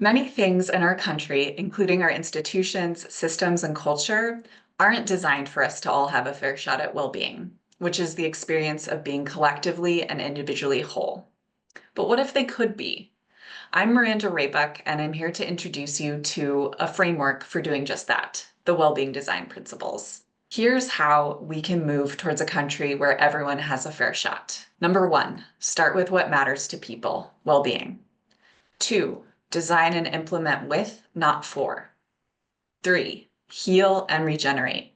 Many things in our country, including our institutions, systems, and culture, aren't designed for us to all have a fair shot at well-being, which is the experience of being collectively and individually whole. But what if they could be? I'm Miranda Raybuck, and I'm here to introduce you to a framework for doing just that, the Wellbeing Design Principles. Here's how we can move towards a country where everyone has a fair shot. Number one, start with what matters to people, well-being. Two, design and implement with, not for. Three, heal and regenerate.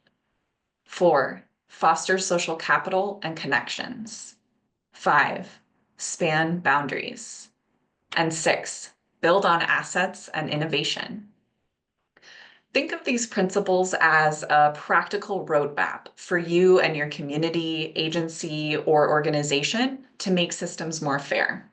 Four, foster social capital and connections. Five, span boundaries. And six, build on assets and innovation. Think of these principles as a practical roadmap for you and your community, agency, or organization to make systems more fair.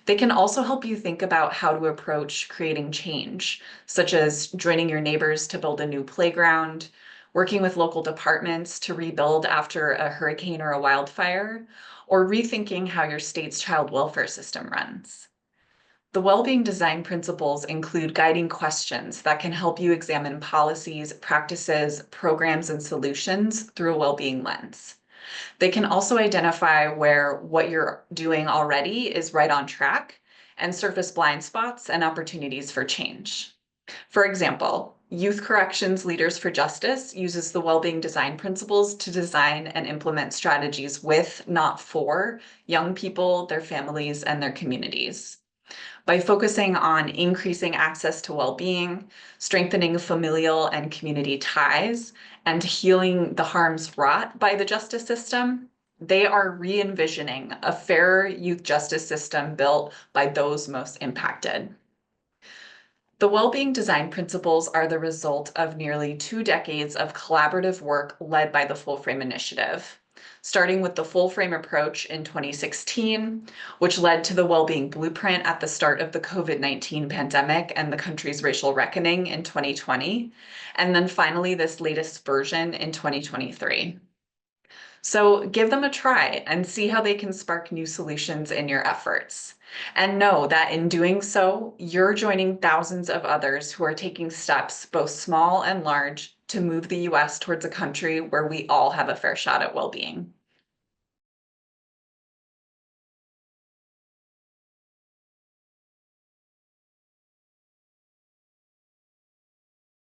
They can also help you think about how to approach creating change, such as joining your neighbors to build a new playground, working with local departments to rebuild after a hurricane or a wildfire, or rethinking how your state's child welfare system runs. The Wellbeing Design Principles include guiding questions that can help you examine policies, practices, programs, and solutions through a well-being lens. They can also identify where what you're doing already is right on track and surface blind spots and opportunities for change. For example, Youth Corrections Leaders for Justice uses the Wellbeing Design Principles to design and implement strategies with, not for, young people, their families, and their communities. By focusing on increasing access to well-being, strengthening familial and community ties, and healing the harms wrought by the justice system, they are re-envisioning a fairer youth justice system built by those most impacted. The Wellbeing Design Principles are the result of nearly 2 decades of collaborative work led by the Full Frame Initiative, starting with the Full Frame approach in 2016, which led to the Wellbeing Blueprint at the start of the COVID-19 pandemic and the country's racial reckoning in 2020, and then finally this latest version in 2023. So give them a try and see how they can spark new solutions in your efforts. And know that in doing so, you're joining thousands of others who are taking steps, both small and large, to move the US towards a country where we all have a fair shot at well-being.